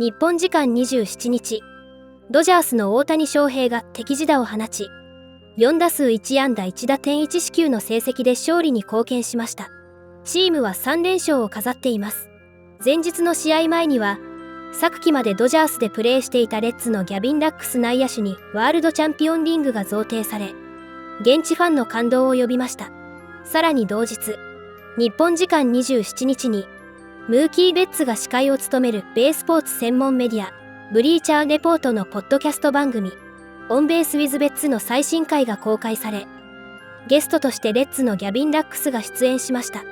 日本時間27日、ドジャースの大谷翔平が敵地打を放ち、4打数1安打1打点1四球の成績で勝利に貢献しました。チームは3連勝を飾っています。前日の試合前には、昨季までドジャースでプレーしていたレッズのギャビン・ラックス内野手にワールドチャンピオンリングが贈呈され、現地ファンの感動を呼びました。さらに同日、日本時間27日に、ムーキー・ベッツが司会を務めるベースポーツ専門メディア、ブリーチャーレポートのポッドキャスト番組、オンベース・ウィズ・ベッツの最新回が公開され、ゲストとしてレッズのギャビン・ラックスが出演しました。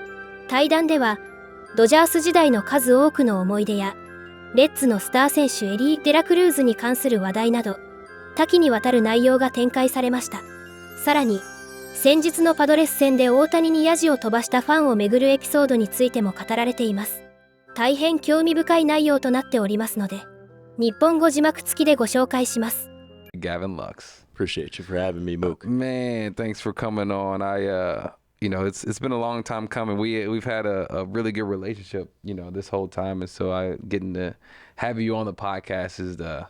対談では、ドジャース時代の数多くの思い出や、レッズのスター選手エリー・デラクルーズに関する話題など、多岐にわたる内容が展開されました。さらに、先日のパドレス戦で大谷にヤジを飛ばしたファンをめぐるエピソードについても語られています。大変興味深い内容となっておりますので、日本語字幕付きでご紹介します。Gavin Lux. Appreciate you for having me, Mook. Man, thanks for coming on. It's been a long time coming. We've had a really good relationship, this whole time, and so getting to have you on the podcast is I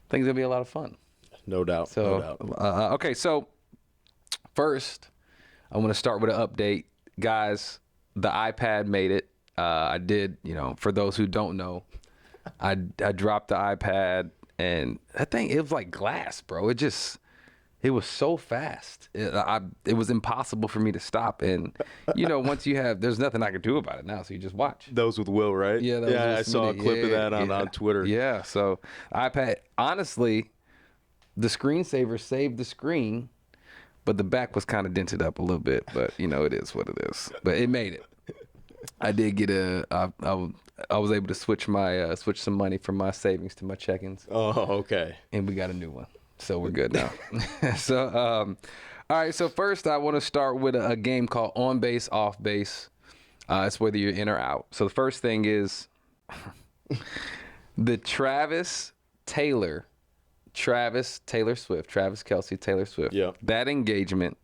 think it's gonna be a lot of fun. No doubt. So, okay, so first, I want to start with an update, guys. The iPad made it. I did, for those who don't know, I dropped the iPad, and that thing, it was like glass, bro. It was so fast. It was impossible for me to stop. And, once there's nothing I can do about it now. So you just watch. That was with Will, right? Yeah. I saw a clip of that on Twitter. Yeah. So iPad, honestly, the screensaver saved the screen, but the back was kind of dented up a little bit. But, it is what it is. But it made it. I did get I was able to switch some money from my savings to my check-ins. Oh, okay. And we got a new one. So we're good now. So, all right. So first, I want to start with a game called On Base, Off Base. It's whether you're in or out. So the first thing is the Travis Kelce, Taylor Swift. Yeah. That engagement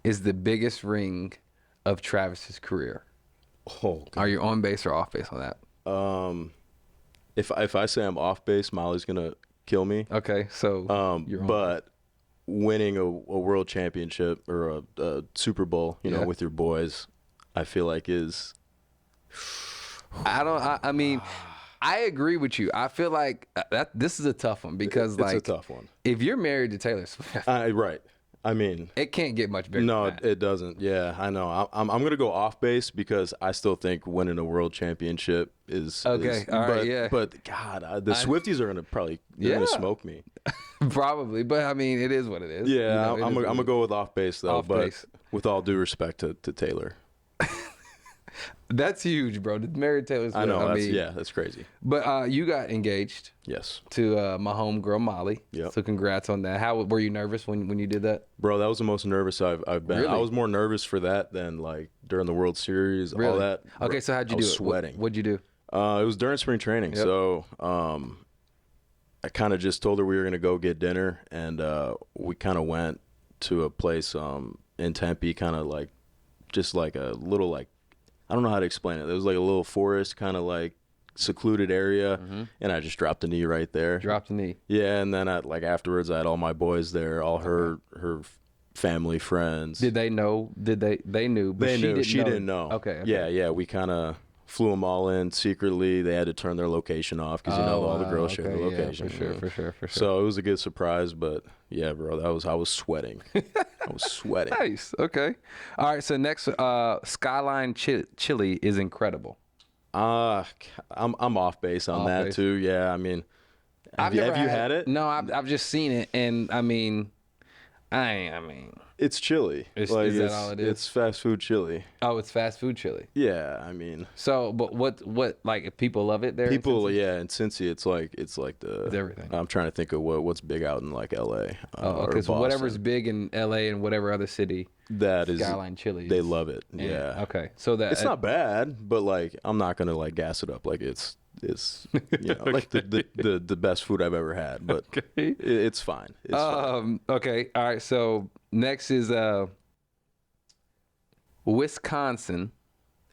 is the biggest ring of Travis's career. Oh, God. Are you on base or off base on that? If I say I'm off base, Molly's gonna kill me. Okay, so you're on but winning a world championship or a Super Bowl, with your boys, I feel like is. I mean, I agree with you. I feel like this is a tough one because it's a tough one. If you're married to Taylor Swift, right. I mean, it can't get much bigger. No, than that. It doesn't. Yeah, I know. I'm gonna go off base because I still think winning a world championship is okay. All right, yeah. But God, the Swifties are gonna gonna smoke me. Probably, but I mean, it is what it is. Yeah, I'm gonna go with off base though. Off base. With all due respect to Taylor. That's huge, bro. Married Taylor Swift. I know. That's crazy. But you got engaged. Yes. To my homegirl Molly. Yeah. So congrats on that. How were you nervous when you did that? Bro, that was the most nervous I've been. Really? I was more nervous for that than like during the World Series. Really? All that. Okay, so how'd you do it? Sweating. What'd you do? It was during spring training. Yep. So I kind of just told her we were gonna go get dinner, and we kind of went to a place in Tempe, kind of like just like a little like. I don't know how to explain it. There was like a little forest, kind of like secluded area, and I just dropped a knee right there. Dropped a knee. Yeah, and then afterwards, I had all my boys there, all her family, friends. Did they know? They knew? But they knew. She know. didn't know. Okay. Yeah. We kind of flew them all in secretly. They had to turn their location off because all the girls shared the location. Yeah, for sure. So it was a good surprise, but yeah, bro, I was sweating. I was sweating. Nice. Okay. All right. So next, Skyline Chili is incredible. I'm off base on that too. Yeah, I mean, have you had it? No, I've just seen it, and I mean, it's chili. Is that all it is? It's fast food chili. Oh, it's fast food chili. Yeah, I mean. So, but what like if people love it there? People, in Cincy, it's like the. It's everything. I'm trying to think of what's big out in like L.A. Okay, so whatever's big in L.A. and whatever other city. That is Skyline Chili. They love it. Yeah. Okay, so that it's not bad, but like I'm not gonna like gas it up like it's okay. Like the best food I've ever had, but okay. It's fine. It's fine. Okay, all right. So next is Wisconsin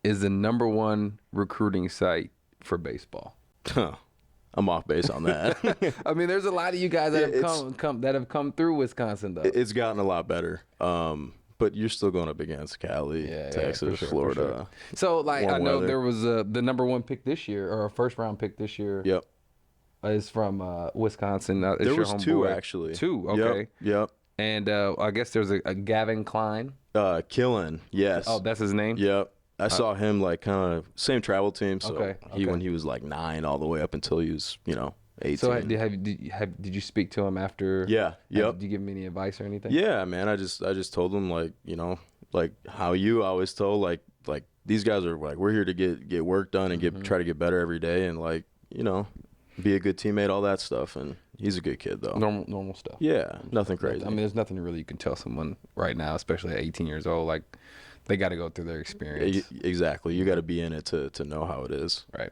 is the #1 recruiting site for baseball. Huh. I'm off base on that. I mean, there's a lot of you guys that have come through Wisconsin though. It's gotten a lot better. But you're still going up against Cali, Texas, Florida. Sure. So, like, I know weather. there was the number 1 pick this year, or a first-round pick this year. Yep. Is from Wisconsin. There was 2, actually. 2, okay. Yep. And I guess there's a Gavin Klein. Killen, yes. Oh, that's his name? Yep. I saw him, like, kind of same travel team. So Okay. when he was, like, 9 all the way up until he was, 18. So did you speak to him after? Yeah. Yep. Did you give him any advice or anything? Yeah, man. I just told him, like, like how you always told, like these guys are, like, we're here to get work done and try to get better every day and, like, be a good teammate, all that stuff. And he's a good kid, though. Normal stuff. Yeah, nothing crazy. I mean, there's nothing really you can tell someone right now, especially at 18 years old. Like, they got to go through their experience. Exactly. You got to be in it to know how it is. Right.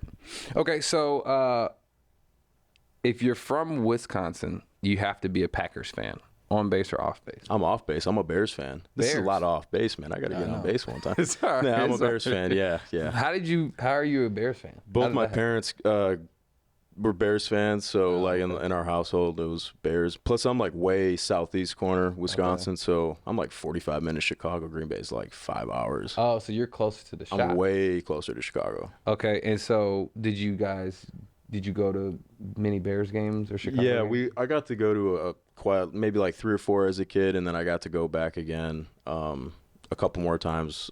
Okay, so if you're from Wisconsin, you have to be a Packers fan, on base or off base. I'm off base. I'm a Bears fan. This is a lot of off base, man. I got to get on base one time. It's all right. Yeah, I'm a Bears fan. Yeah. How are you a Bears fan? Both my parents were Bears fans, so like in our household it was Bears. Plus I'm like way southeast corner Wisconsin, so I'm like 45 minutes Chicago. Green Bay is like 5 hours. Oh, so you're closer to the shop. I'm way closer to Chicago. Okay, and so did you go to many Bears games or Chicago? Yeah, games? I got to go to maybe like 3 or 4 as a kid, and then I got to go back again a couple more times,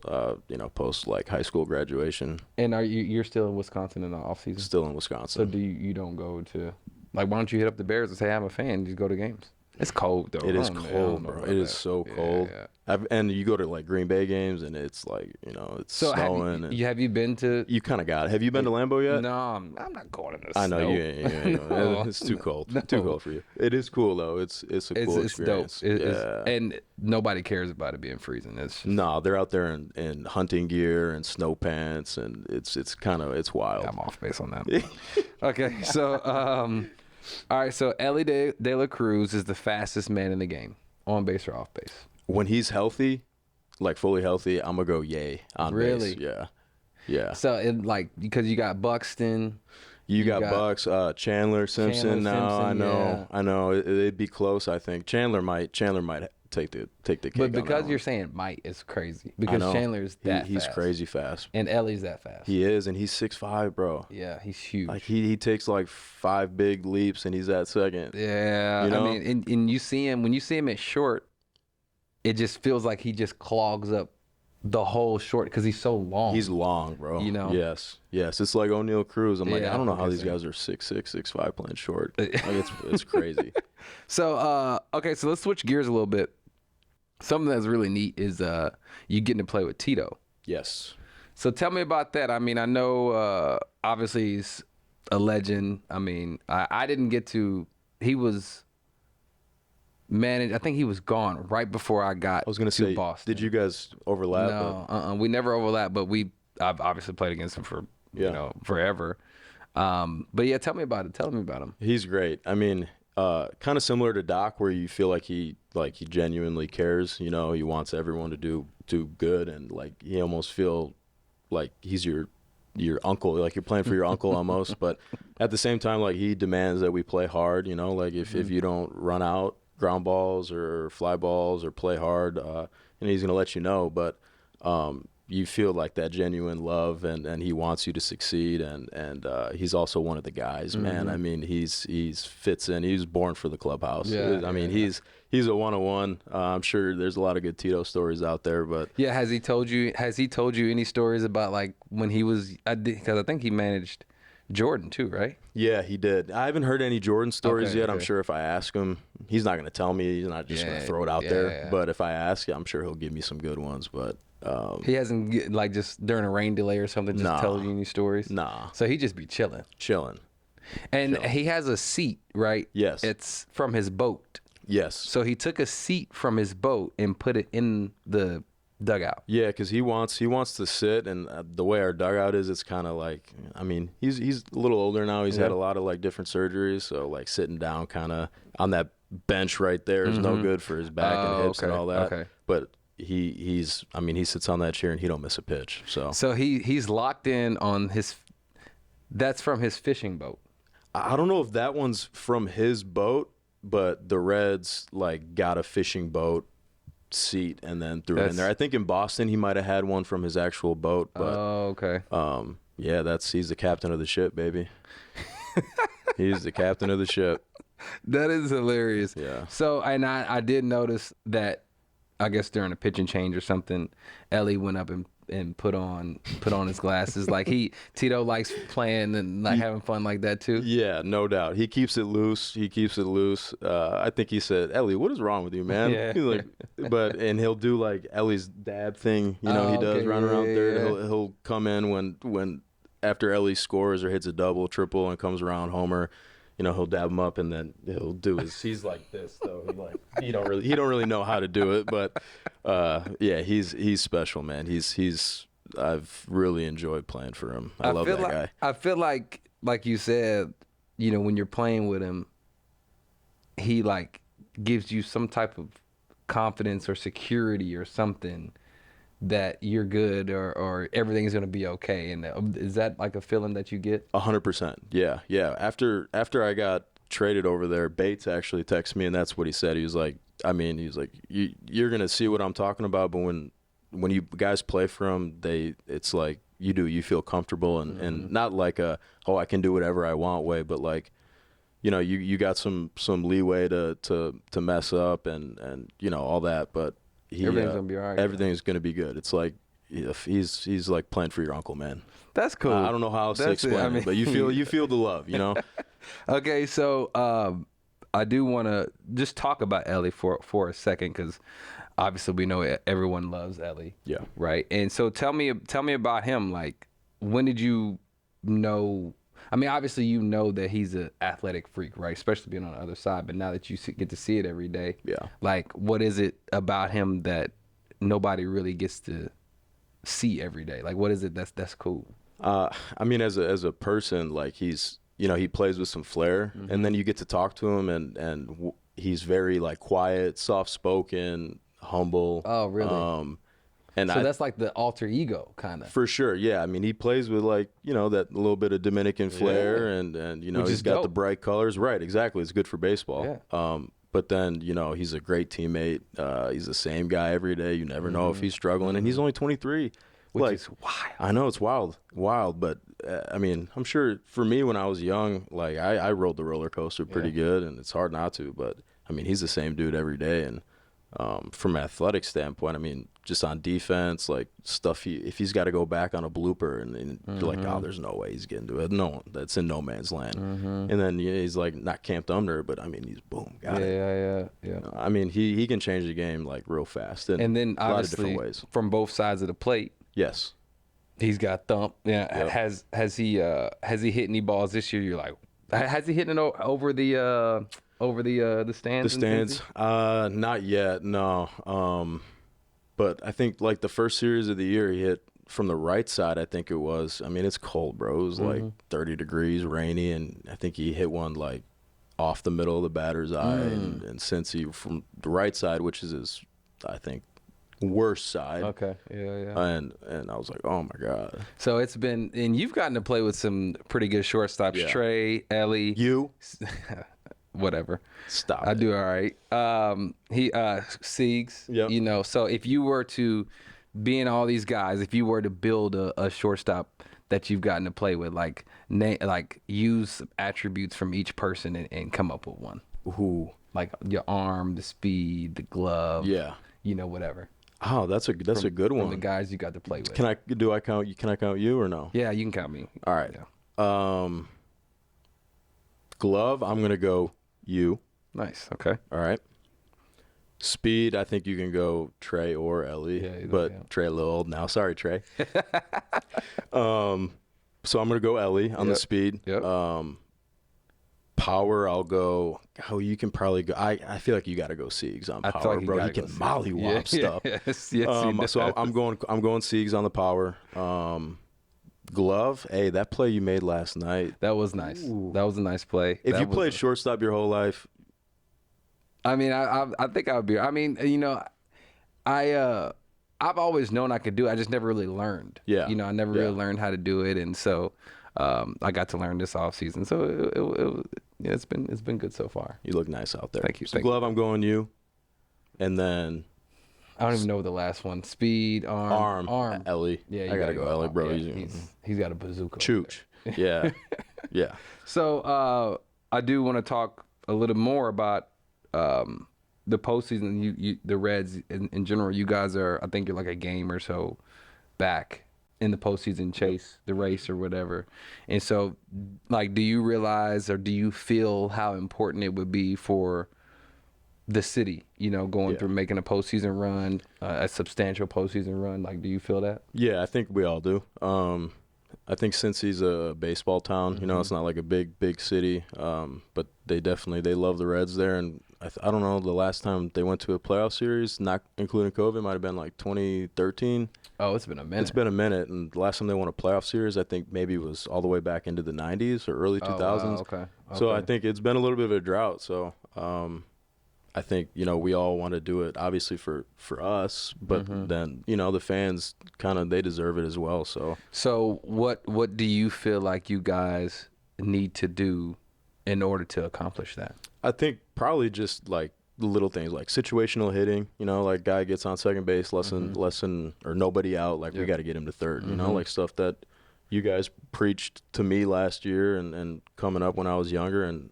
post like high school graduation. And you're still in Wisconsin in the off season? Still in Wisconsin. So you don't go to, like, why don't you hit up the Bears and say, I'm a fan, just go to games? It's cold though. It is cold, bro. It is so cold. Yeah. And you go to like Green Bay games, and it's like it's so snowing. Have you been to? You kind of got it. Have you been to Lambeau yet? No, I'm not going in the I know snow. you ain't. No. It's too cold. No. Too cold for you. It is cool though. It's a cool experience. Dope. And nobody cares about it being freezing. No, they're out there in hunting gear and snow pants, and it's wild. I'm off base on that. Okay, so all right, so Elly De La Cruz is the fastest man in the game, on base or off base. When he's healthy, like fully healthy, I'm gonna go yay on Really? base. Yeah. So because you got Buxton, you got Bucks, Chandler Simpson. I know it'd be close. I think Chandler might take the kick. But because on you're that saying might, it's crazy because Chandler's he's fast. crazy fast, and Ellie's that fast. He is, and he's 6'5", bro. Yeah, he's huge. Like he takes like 5 big leaps, and he's at second. Yeah, I mean, and you see him when you see him at short, it just feels like he just clogs up the whole short because he's so long. He's long, bro. Yes. It's like O'Neal Cruz. I'm like, I don't know how these guys are 6'6", 6'5", playing short. Like it's crazy. So so let's switch gears a little bit. Something that's really neat is you getting to play with Tito. Yes. So tell me about that. I mean, I know obviously he's a legend. I mean, I didn't get to. He was managed. I think he was gone right before I got. I was gonna to say, Boston. Did you guys overlap? No, we never overlapped. But I've obviously played against him for forever. But yeah, tell me about it. Tell me about him. He's great. I mean, kind of similar to Doc, where you feel like he genuinely cares. He wants everyone to do good, and like he almost feel like he's your uncle, like you're playing for your uncle almost. But at the same time, like he demands that we play hard. Like if you don't run out ground balls or fly balls or play hard, and he's gonna let you know. But you feel like that genuine love, and he wants you to succeed, and he's also one of the guys, man. I mean, he's fits in. He was born for the clubhouse. I mean, he's a one-on-one. I'm sure there's a lot of good Tito stories out there, but yeah, has he told you any stories about like when he was? Because I think he managed Jordan too, right? Yeah, he did. I haven't heard any Jordan stories yet. Okay. I'm sure if I ask him, he's not going to tell me. He's not just going to throw it out there. Yeah. But if I ask, I'm sure he'll give me some good ones. But he hasn't like just during a rain delay or something just telling you any stories. Nah. So he just be chilling. And he has a seat, right? Yes. It's from his boat. Yes. So he took a seat from his boat and put it in the dugout. Yeah, because he wants to sit, and the way our dugout is, it's kind of like, I mean, he's a little older now. He's had a lot of like different surgeries, so like sitting down kind of on that bench right there is no good for his back and hips and all that. Okay. But he sits on that chair and he don't miss a pitch. So he's locked in on his. That's from his fishing boat. I don't know if that one's from his boat, but the Reds like got a fishing boat seat and then threw it in there. I think in Boston he might have had one from his actual boat, but okay. Yeah, he's the captain of the ship, baby. He's the captain of the ship. That is hilarious. Yeah. So, and I did notice that, I guess during a pitching change or something, Elly went up and put on his glasses. Like Tito likes playing and like having fun like that too. Yeah, no doubt. He keeps it loose. I think he said, Elly, what is wrong with you, man? Yeah. He's like, and he'll do like Elly's dab thing, he does run around there. Yeah. He'll come in when after Elly scores or hits a double, triple, and comes around homer. He'll dab him up and then he'll do he's like this though. He don't really know how to do it, but yeah, he's special, man. I've really enjoyed playing for him. I love that guy. I feel like you said, when you're playing with him, he like gives you some type of confidence or security or something that you're good or everything's going to be okay. And is that like a feeling that you get? 100%. Yeah. After I got traded over there, Bates actually texted me, and that's what he said. He was like, you're going to see what I'm talking about, but when you guys play for him, it's like you feel comfortable and not like I can do whatever I want way, but like, you got some leeway to mess up and all that, but everything's gonna be all right. Everything's gonna be good. It's like he's like playing for your uncle, man. That's cool. I don't know how else to explain it, but you feel the love, Okay, so I do want to just talk about Elly for a second because obviously we know everyone loves Elly. Yeah. Right. And so tell me about him. Like, when did you know? I mean, obviously you know that he's an athletic freak, right? Especially being on the other side. But now that you get to see it every day, yeah. Like, what is it about him that nobody really gets to see every day? Like, what is it that's cool? I mean, as a person, like he's he plays with some flair, and then you get to talk to him, and he's very like quiet, soft spoken, humble. Oh, really? And so that's like the alter ego kind of. For sure, yeah. I mean, he plays with like, that little bit of Dominican flair, and he's got the bright colors. Right, exactly. It's good for baseball. Yeah. But then, he's a great teammate. He's the same guy every day. You never know if he's struggling, and he's only 23. Which is wild. I know it's wild, but I mean, I'm sure for me when I was young, like I rode the roller coaster pretty good, and it's hard not to. But I mean, he's the same dude every day, and from an athletic standpoint, I mean, just on defense, like stuff. If he's got to go back on a blooper, and you're like, oh, there's no way he's getting to it. No, that's in no man's land. And then he's like not camped under, but I mean, he's boom, got it. Yeah. I mean, he can change the game like real fast, and then a lot of obviously different ways. From both sides of the plate. Yes. He's got thump. Yeah. Yep. Has he hit any balls this year? You're like, has he hit it over the stands? The stands? Not yet. No. But I think like the first series of the year, he hit from the right side. I think it was. I mean, it's cold, bro. It was like 30 degrees, rainy, and I think he hit one like off the middle of the batter's eye, and Cincy from the right side, which is his, I think, worst side. Okay. Yeah. And I was like, oh my God. So it's been, and you've gotten to play with some pretty good shortstops. Yeah. Trey, Elly. You? Whatever. Stop. I do all right. Siegs. Yep. So if you were to, being all these guys, if you were to build a shortstop that you've gotten to play with, like use attributes from each person and come up with one. Who? Like your arm, the speed, the glove. Yeah. Whatever. Oh, that's a good one. From the guys you got to play with. Can I count you or no? Yeah, you can count me. All right. Yeah. Glove, I'm gonna go you. Nice. Okay. All right. Speed, I think you can go Trey or Elly, but Trey a little old now. Sorry, Trey. So I'm gonna go Elly on the speed. Yep. Power, I'll go. Oh, you can probably go. I feel like you got to go Siegs on power, like bro. He can mollywop stuff. Yes. So I'm going Siegs on the power. Glove, hey, that play you made last night. That was nice. Ooh. That was a nice play. If you played shortstop your whole life, I mean, I think I would be. I mean, I've always known I could do it. I just never really learned. Yeah. I never really learned how to do it, and so I got to learn this off season. So it's been good so far. You look nice out there. Thank you. So glove, I'm going you. And then I don't even know the last one. Speed, arm. Elly. Yeah, I gotta go Elly, bro. Yeah, he's got a bazooka. Chooch. Yeah. Yeah. So I do want to talk a little more about the postseason. You the Reds in general. You guys are, I think you're like a game or so back in the postseason chase, the race or whatever. And so, like, do you realize or do you feel how important it would be for the city, going through making a postseason run, a substantial postseason run? Like, do you feel that? Yeah, I think we all do. I think Cincy's a baseball town. It's not like a big city, but they love the Reds there. And I don't know, the last time they went to a playoff series, not including COVID, might have been like 2013. Oh, it's been a minute. It's been a minute. And the last time they won a playoff series, I think maybe was all the way back into the 90s or early 2000s. Oh, wow, okay. So I think it's been a little bit of a drought. So I think, we all want to do it, obviously, for us. But then, the fans they deserve it as well. So what do you feel like you guys need to do in order to accomplish that? I think probably just like the little things like situational hitting, like guy gets on second base, less than or nobody out, like we got to get him to third, like stuff that you guys preached to me last year and coming up when I was younger, and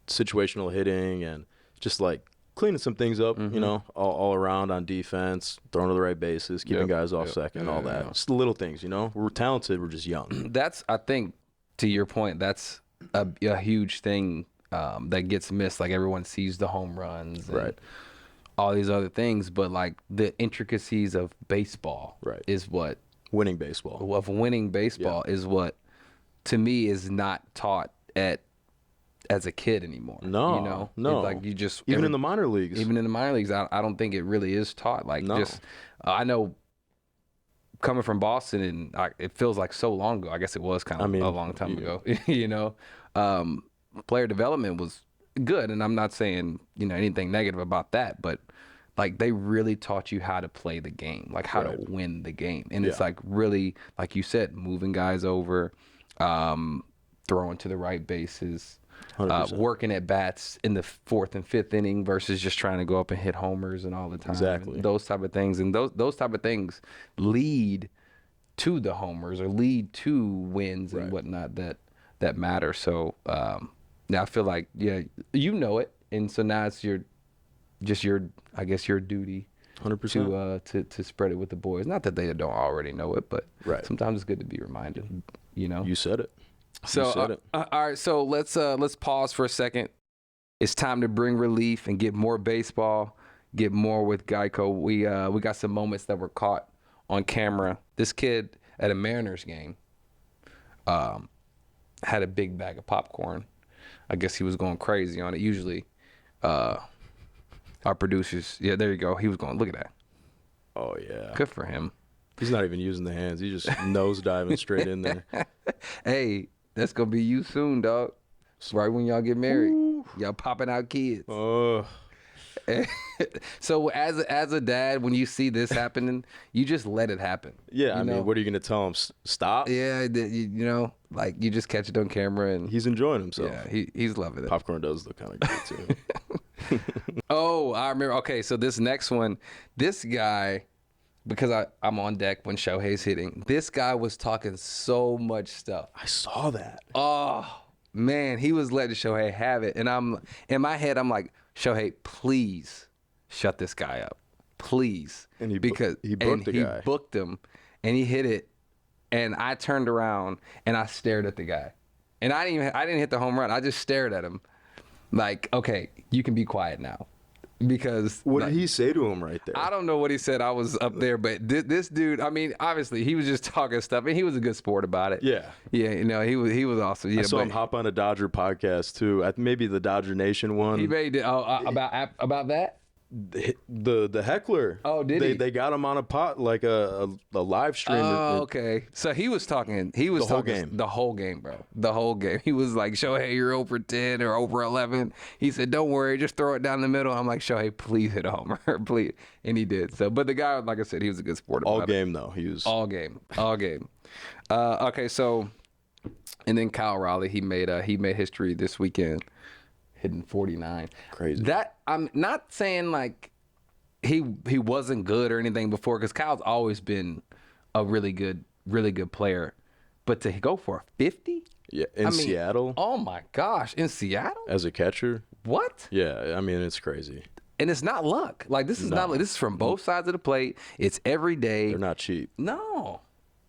situational hitting and just like cleaning some things up, all around on defense, throwing to the right bases, keeping guys off second, all that. Just the little things, We're talented, we're just young. That's, I think, to your point, that's a huge thing that gets missed. Like, everyone sees the home runs and all these other things, but like the intricacies of baseball is what winning baseball is what, to me, is not taught as a kid anymore. No. It's like you just even in the minor leagues. I don't think it really is taught. Like, I know, coming from Boston, and it feels like so long ago. I guess it was kind of a long time ago. Player development was good, and I'm not saying anything negative about that, but like they really taught you how to play the game, like how to win the game, and it's like really, like you said, moving guys over, throwing to the right bases. Working at bats in the fourth and fifth inning versus just trying to go up and hit homers and all the time. Exactly. Those type of things. And those type of things lead to the homers or lead to wins and whatnot that matter. So I feel like, it. And so now it's your duty 100% to spread it with the boys. Not that they don't already know it, but sometimes it's good to be reminded, You said it. So, all right, so let's pause for a second. It's time to bring relief and get more baseball, get more with Geico. We got some moments that were caught on camera. This kid at a Mariners game had a big bag of popcorn. I guess he was going crazy on it. Usually our producers, there you go. He was going, look at that. Oh, yeah. Good for him. He's not even using the hands. He's just nose diving straight in there. Hey, that's going to be you soon, dog. Right when y'all get married. Ooh. Y'all popping out kids. So as a dad, when you see this happening, you just let it happen. Yeah, I mean, what are you going to tell him? Stop? Yeah, like you just catch it on camera. And he's enjoying himself. Yeah, he's loving it. Popcorn does look kind of good, too. Oh, I remember. Okay, so this next one, this guy, because I'm on deck when Shohei's hitting, this guy was talking so much stuff. I saw that. Oh, man, he was letting Shohei have it. And I'm in my head, I'm like, Shohei, please shut this guy up. Please. And he booked him, and he hit it. And I turned around, and I stared at the guy. And I didn't hit the home run. I just stared at him like, okay, you can be quiet now. Because what did he say to him right there? I don't know what he said. I was up there, but this dude, I mean, obviously he was just talking stuff, and he was a good sport about it. Yeah, he was awesome. Yeah, I saw him hop on a Dodger podcast too. Maybe the Dodger Nation one. He made it about that. The heckler. Oh, did he? They got him on a pot like a live stream. Oh, okay. So he was talking. The whole game. The whole game, bro. The whole game. He was like, Shohei, you're over 10 or over 11. He said, don't worry, just throw it down the middle. I'm like, Shohei, please hit a homer, please. And he did. So, but the guy, like I said, he was a good sport. All game though. He was all game. Okay, so And then Kyle Raleigh, he made history this weekend, hitting 49. Crazy. That, I'm not saying like he wasn't good or anything before, because Kyle's always been a really good player. But to go for a 50? Yeah, in Seattle. Oh my gosh, in Seattle? As a catcher? What? Yeah, I mean, it's crazy. And it's not luck. Like, this is not like, this is from both sides of the plate. It's every day. They're not cheap. No.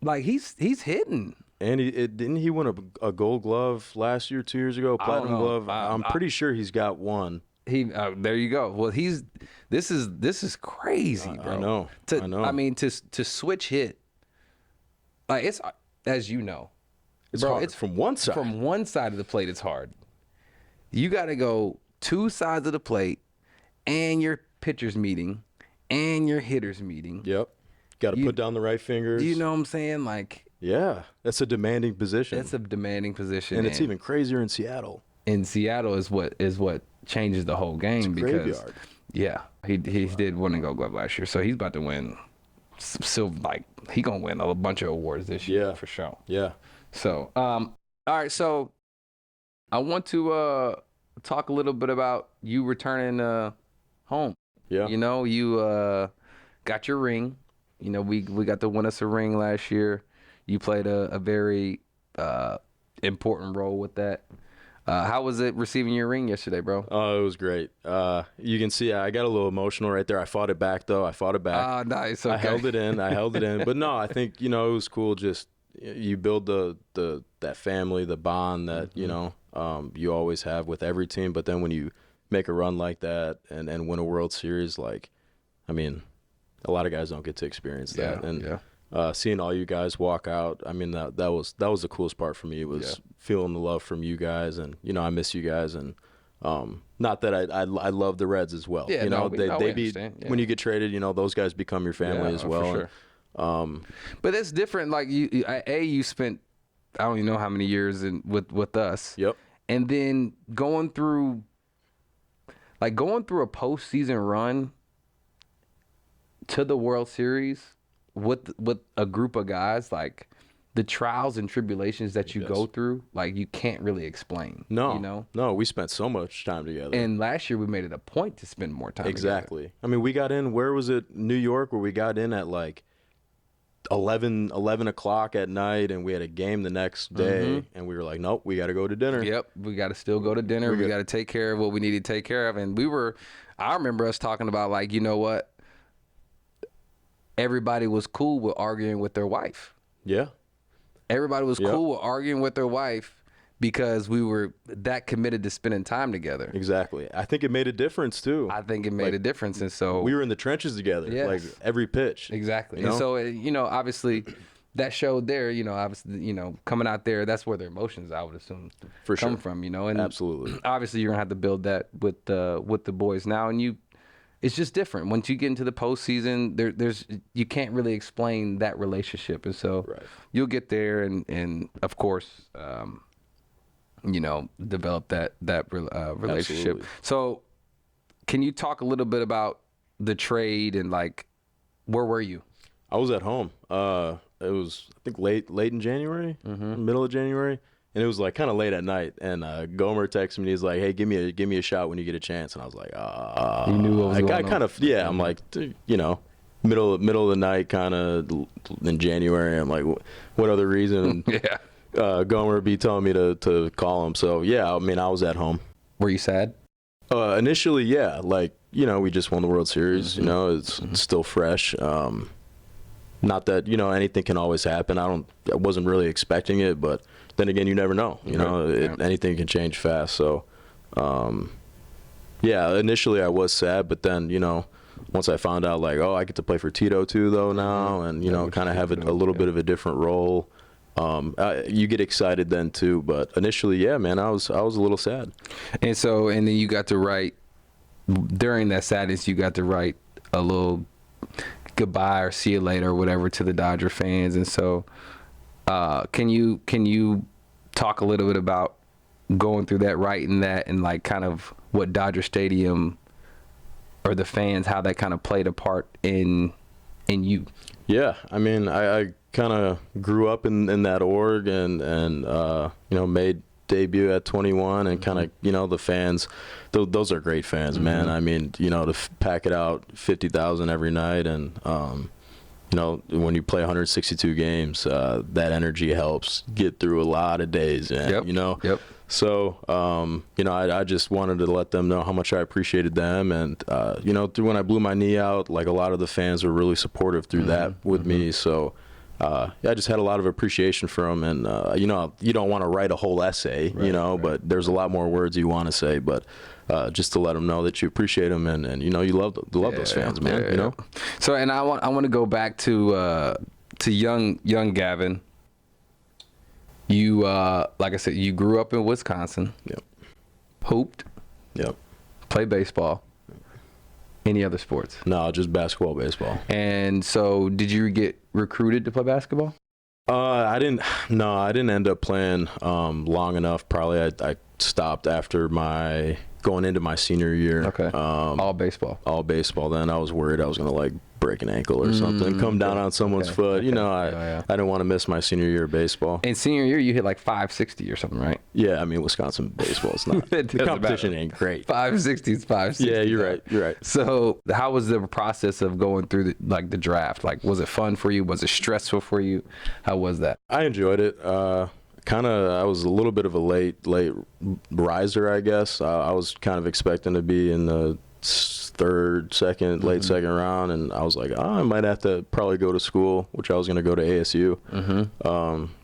Like, he's hitting. And didn't he win a Gold Glove last year, 2 years ago? Platinum Glove. I'm pretty sure he's got one. There you go. Well, this is crazy, bro. I know. I mean, to switch hit, like, it's, as you know, It's bro, hard. it's from one side. From one side of the plate, it's hard. You got to go two sides of the plate, and your pitcher's meeting, and your hitter's meeting. Yep. Got to put down the right fingers. You know what I'm saying? Like, yeah, that's a demanding position. It's a demanding position, and it's even crazier in Seattle. In Seattle is what changes the whole game, it's a graveyard. Yeah, he did win a Gold Glove last year, so he's about to win. Silver, like, he gonna win a bunch of awards this year for sure. Yeah. So, all right. So, I want to talk a little bit about you returning home. Yeah. You know, you got your ring. You know, we got to win us a ring last year. You played a very important role with that. How was it receiving your ring yesterday, bro? Oh, it was great. You can see I got a little emotional right there. I fought it back, though. Ah, nice. Okay. I held it in. But no, I think, it was cool. Just you build that family, the bond that, you always have with every team. But then when you make a run like that and win a World Series, like, I mean, a lot of guys don't get to experience that. Seeing all you guys walk out, I mean, that was the coolest part for me. It was feeling the love from you guys, and I miss you guys, and not that I love the Reds as well. Yeah, when you get traded, those guys become your family as well. For sure. But it's different. Like you spent, I don't even know how many years with us. Yep. And then going through a postseason run to the World Series with a group of guys, like the trials and tribulations that you go through, like you can't really explain. No, we spent so much time together. And last year we made it a point to spend more time exactly. together. I mean, we got in, where was it? New York, where we got in at like 11 o'clock at night, and we had a game the next day, and we were like, nope, we got to go to dinner. Yep, we got to still go to dinner. We got to take care of what we need to take care of. And I remember us talking about, like, you know what? Everybody was cool with arguing with their wife. Yeah. Everybody was cool with arguing with their wife because we were that committed to spending time together. Exactly. I think it made a difference, too. I think it made a difference. And so we were in the trenches together, like every pitch. Exactly. And so, obviously, that showed there, obviously, coming out there, that's where their emotions, I would assume, come from, And absolutely. Obviously, you're going to have to build that with the boys now. And it's just different. Once you get into the postseason, there's you can't really explain that relationship. And so you'll get there and of course, develop that relationship. Absolutely. So can you talk a little bit about the trade and, like, where were you? I was at home. It was, I think, late in January, middle of January. And it was like kind of late at night, and Gomer texted me. He's like, "Hey, give me a shot when you get a chance." And I was like, You knew what was going on. kind of, yeah. I'm like, middle of the night, kind of in January. I'm like, what other reason? Gomer would be telling me to call him. So yeah, I mean, I was at home. Were you sad? Initially, yeah. Like, we just won the World Series. It's still fresh. Not that anything can always happen. I wasn't really expecting it, but then again, you never know. Anything can change fast. So, initially I was sad, but then once I found out, like, I get to play for Tito too, though, now, and kind of have a little bit of a different role. You get excited then too, but initially, yeah, man, I was a little sad. And then you got to write during that sadness. You got to write a little goodbye or see you later or whatever to the Dodger fans. And so can you talk a little bit about going through that, writing that, and like kind of what Dodger Stadium or the fans, how that kind of played a part in in you? Yeah, I mean, I kind of grew up in that org and you know, made debut at 21 and kind of, you know, the fans, those are great fans, man. I mean, you know, to pack it out 50,000 every night and, you know, when you play 162 games, that energy helps get through a lot of days, man, you know? So, you know, I just wanted to let them know how much I appreciated them. And, you know, through when I blew my knee out, like a lot of the fans were really supportive through that with me. So, yeah, I just had a lot of appreciation for them. And, you know, you don't want to write a whole essay, you know, but there's a lot more words you want to say. But just to let them know that you appreciate them and you know, you love those fans, man, you know? So, and I want to go back to young Gavin. You, like I said, you grew up in Wisconsin. Yep. Hooped. Yep. Played baseball. Any other sports? No, just basketball, baseball. And so, did you get recruited to play basketball? I didn't end up playing long enough. Probably I stopped after going into my senior year. Okay. All baseball. All baseball. Then I was worried I was gonna like break an ankle or something, come down on someone's foot. You know, I didn't want to miss my senior year of baseball. And senior year, you hit like 560 or something, right? Yeah, I mean Wisconsin baseball is not. The competition ain't great. 560 is 560. Yeah, you're right. You're right. So, how was the process of going through the draft? Like, was it fun for you? Was it stressful for you? How was that? I enjoyed it. I was a little bit of a late riser, I guess. I was kind of expecting to be in the late second round, and I was like, I might have to probably go to school, which I was going to go to ASU.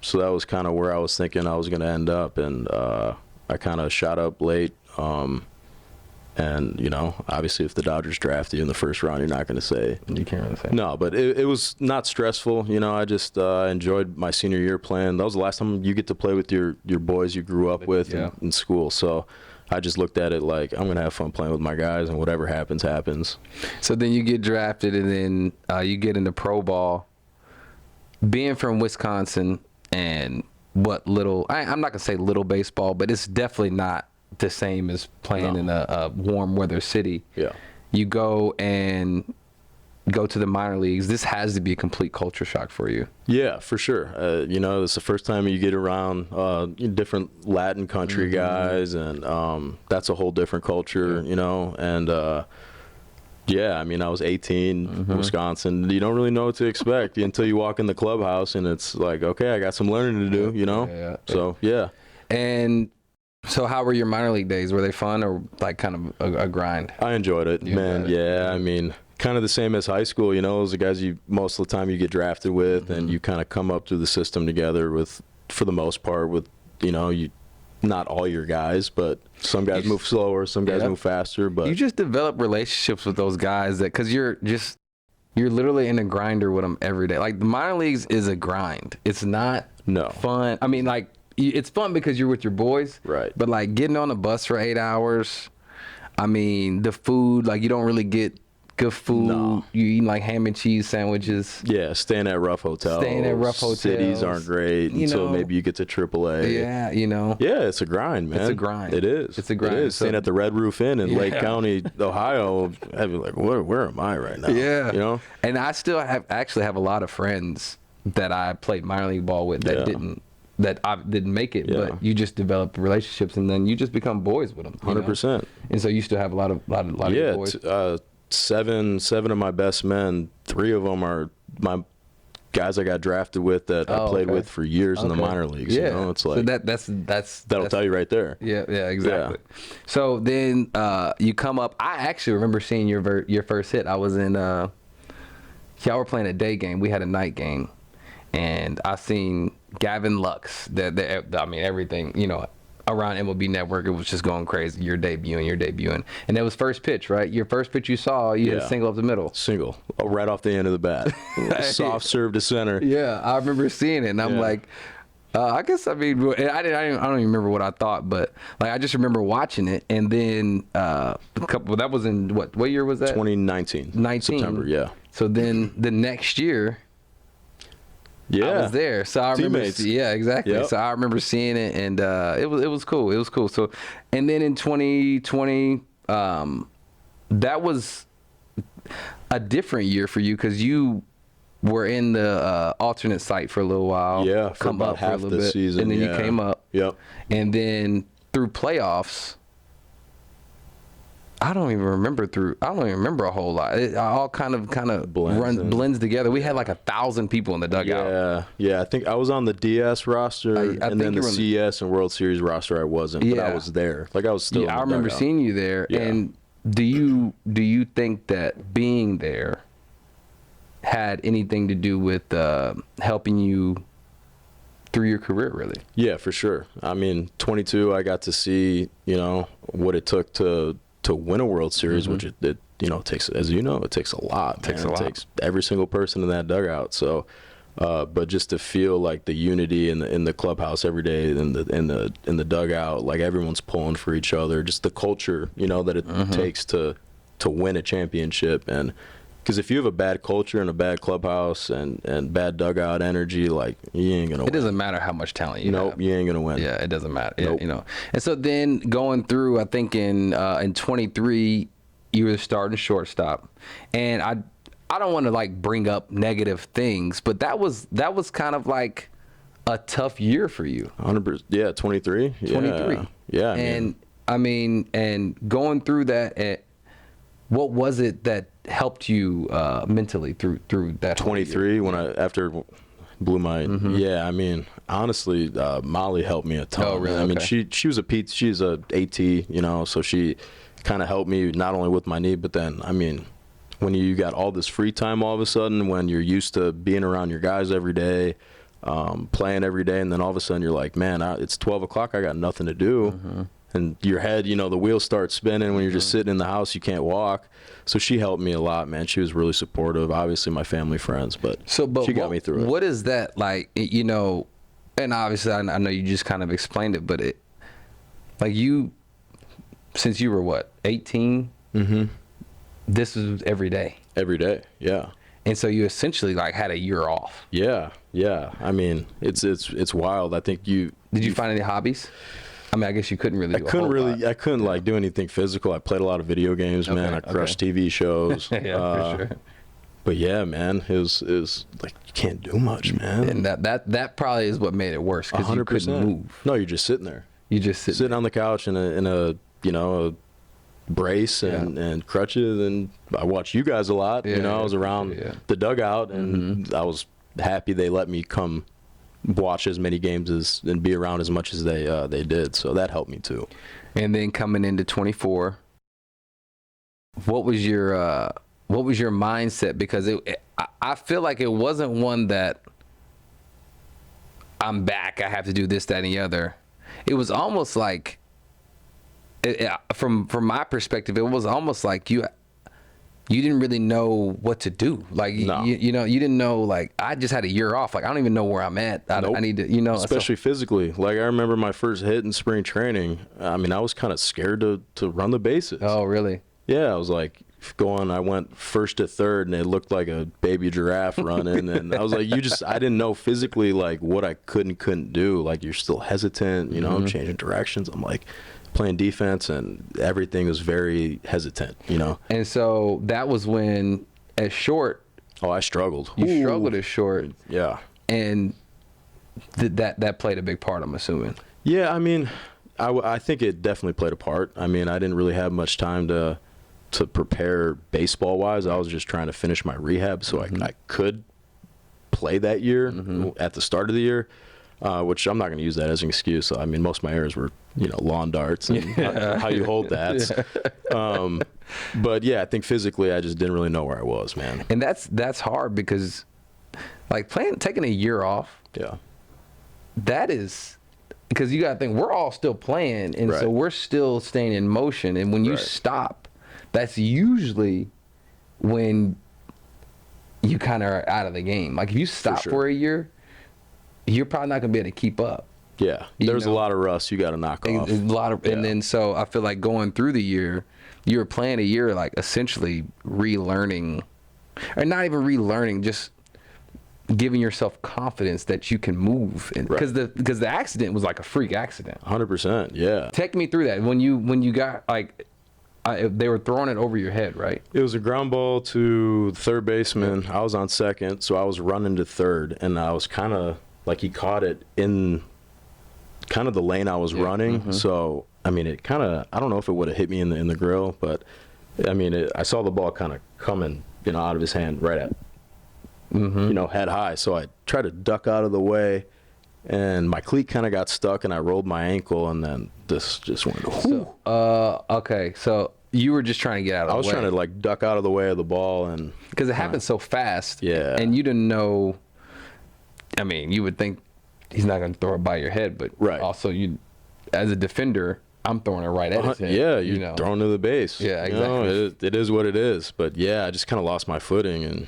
So that was kind of where I was thinking I was going to end up, and I kind of shot up late. And, you know, obviously if the Dodgers draft you in the first round, you're not going to say. You can't really say. No, but it was not stressful. You know, I just enjoyed my senior year playing. That was the last time you get to play with your boys you grew up with in school. So I just looked at it like, I'm going to have fun playing with my guys, and whatever happens, happens. So then you get drafted, and then you get into pro ball. Being from Wisconsin and what little, I'm not going to say little baseball, but it's definitely not the same as playing in a warm weather city. Yeah. You go to the minor leagues. This has to be a complete culture shock for you. Yeah, for sure. You know, it's the first time you get around different Latin country guys, and that's a whole different culture, you know. And yeah, I mean, I was 18, Wisconsin. You don't really know what to expect until you walk in the clubhouse, and it's like, okay, I got some learning to do, you know. So yeah. And so how were your minor league days? Were they fun or like kind of a grind? I enjoyed it, man. Yeah, I mean, kind of the same as high school, you know. Those are guys you most of the time you get drafted with, and you kind of come up through the system together with, for the most part, with, you know, not all your guys, but some guys move slower, some guys move faster. But you just develop relationships with those guys because you're literally in a grinder with them every day. Like the minor leagues is a grind. It's not fun. I mean, like, it's fun because you're with your boys, right? But like getting on a bus for 8 hours, I mean, the food, like you don't really get good food. No. You eat like ham and cheese sandwiches. Yeah, staying at rough hotels. Cities aren't great until maybe you get to AAA. Yeah, you know. Yeah, it's a grind, man. It's a grind. It is. It's a grind. It is. Staying at the Red Roof Inn in Lake County, Ohio, I'd be like, where am I right now? Yeah. You know? And I still have a lot of friends that I played minor league ball with that didn't make it, but you just develop relationships, and then you just become boys with them. 100%. And so you still have a lot of your boys. Seven of my best men. 3 of them are my guys I got drafted with that I played with for years in the minor leagues. Yeah, you know? It's like so that'll tell you right there. Yeah, exactly. Yeah. So then you come up. I actually remember seeing your first hit. I was in. Y'all were playing a day game. We had a night game, and I seen Gavin Lux. I mean, everything, you know, around MLB Network, it was just going crazy. You're debuting. And that was first pitch, right? Your first pitch you saw, you hit a single up the middle. Single. Right off the end of the bat. Soft serve to center. Yeah, I remember seeing it, and I'm like, I guess, I mean, I don't even remember what I thought, but like I just remember watching it, and then that was in, what year was that? 2019. September, yeah. So then the next year, I was there, so I remember. Yeah, exactly. Yep. So I remember seeing it, and it was cool. It was cool. So, and then in 2020, that was a different year for you because you were in the alternate site for a little while. Yeah, for come about up half for a the little bit, season. and then yeah. you came up. Yep. And then through playoffs, I don't even remember a whole lot. It all kind of blends together. We had like 1,000 people in the dugout. Yeah. I think I was on the DS roster, and then the CS and World Series roster I wasn't, but I was there. Like I was still. Yeah, in I the remember dugout. seeing you there. Yeah. And do you think that being there had anything to do with helping you through your career, really? Yeah, for sure. I mean, 22, I got to see, what it took to win a World Series, which it takes, as you know, it takes a lot. It takes every single person in that dugout. So, but just to feel like the unity in the clubhouse every day, in the dugout, like everyone's pulling for each other, just the culture, that it takes to win a championship. And because if you have a bad culture and a bad clubhouse and bad dugout energy, like you ain't gonna win. It doesn't matter how much talent you have. Nope, you ain't gonna win. Yeah, it doesn't matter. Nope. And so then going through, I think in 23, you were starting shortstop, and I don't want to like bring up negative things, but that was kind of like a tough year for you. 100%. Yeah, 23. 23. Yeah. And going through that, what was it that helped you mentally through that 23 when after blew my yeah, I mean, honestly, Molly helped me a ton. Oh, really? I mean, she was she's a AT, so she kind of helped me not only with my knee, but then I mean, when you got all this free time all of a sudden, when you're used to being around your guys every day, playing every day, and then all of a sudden you're like, man, it's 12 o'clock, I got nothing to do. And your head, the wheels start spinning when you're just sitting in the house, you can't walk. So she helped me a lot, man. She was really supportive. Obviously, my family, friends, but she got me through it. What is that like, and obviously I know you just kind of explained it, but like since you were what, 18? This was every day. Every day, yeah. And so you essentially like had a year off. Yeah. I mean, it's wild. I think Did you find any hobbies? I mean, I guess you couldn't really. I couldn't like do anything physical. I played a lot of video games, man. I crushed TV shows. Yeah, for sure. But yeah, man, it was like you can't do much, man. And that probably is what made it worse because you couldn't move. No, you're just sitting there. You just sitting on the couch in a brace and crutches, and I watched you guys a lot. I was around the dugout, and I was happy they let me come watch as many games and be around as much as they did. So that helped me too. And then coming into 24, what was your mindset? Because I feel like it wasn't one that I'm back, I have to do this, that, and the other. It was almost like, from my perspective, it was almost like you didn't really know what to do. Like, no. you didn't know, like, I just had a year off. Like, I don't even know where I'm at. I need to, Especially physically. Like, I remember my first hit in spring training. I mean, I was kind of scared to run the bases. Oh, really? Yeah, I was like, I went first to third, and it looked like a baby giraffe running. And I was like, I didn't know physically, like, what I couldn't do. Like, you're still hesitant, changing directions. I'm like, playing defense, and everything was very hesitant, And so that was when, at short, I struggled. You struggled at short. Yeah. And that played a big part, I'm assuming. Yeah, I mean, I think it definitely played a part. I mean, I didn't really have much time to prepare baseball-wise. I was just trying to finish my rehab so I could play that year at the start of the year. Which I'm not going to use that as an excuse. I mean, most of my errors were, lawn darts and how you hold that. But yeah, I think physically I just didn't really know where I was, man. And that's hard because, like, taking a year off. Yeah. That is, because you got to think we're all still playing, and right. so we're still staying in motion. And when you stop, that's usually when you kind of are out of the game. Like, if you stop for a year, you're probably not gonna be able to keep up. Yeah, there's a lot of rust you got to knock off. And then so I feel like going through the year, you were playing a year like essentially relearning, or not even relearning, just giving yourself confidence that you can move. Because the accident was like a freak accident. 100%. Yeah. Take me through that when you got like, They were throwing it over your head, right? It was a ground ball to third baseman. I was on second, so I was running to third, and I was kind of like he caught it in kind of the lane I was running. So I mean, it kind of, I don't know if it would have hit me in the grill, but I mean, I saw the ball kind of coming, out of his hand right at, head high. So I tried to duck out of the way, and my cleat kind of got stuck, and I rolled my ankle, and then this just went. Okay, so you were just trying to get out of the way. I was trying to like duck out of the way of the ball, and because it happened so fast. Yeah. And you didn't know. I mean, you would think he's not going to throw it by your head, but also you, as a defender, I'm throwing it right at his head. Yeah, you're throwing to the base. Yeah, exactly. It is what it is. But yeah, I just kind of lost my footing and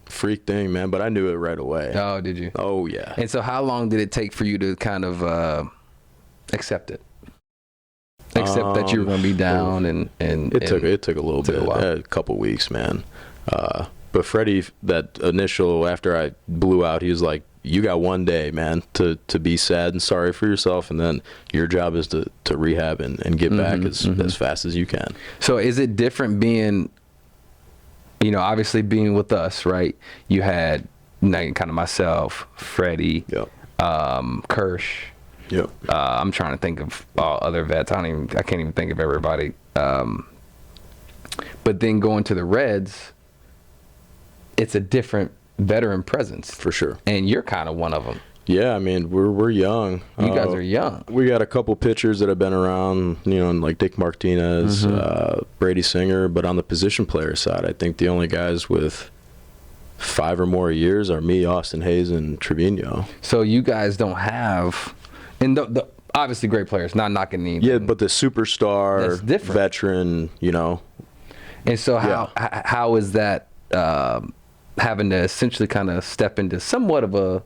freak thing, man. But I knew it right away. Oh, did you? Oh yeah. And so, how long did it take for you to kind of accept it? Accept that you were going to be down, and it took a little bit, a couple weeks, man. But Freddie, that initial after I blew out, he was like, "You got one day, man, to be sad and sorry for yourself, and then your job is to rehab and get back as fast as you can." So is it different being, obviously being with us, right? You had kind of myself, Freddie, Kersh. Yep. I'm trying to think of all other vets. I can't even think of everybody. But then going to the Reds, it's a different veteran presence for sure, and you're kind of one of them. Yeah, I mean we're young. You guys are young. We got a couple pitchers that have been around, like Dick Martinez, Brady Singer, but on the position player side, I think the only guys with 5 or more years are me, Austin Hayes, and Trevino. So you guys don't have, and the obviously great players, not knocking anything. Yeah, but the superstar veteran, And so how is that having to essentially kind of step into somewhat of a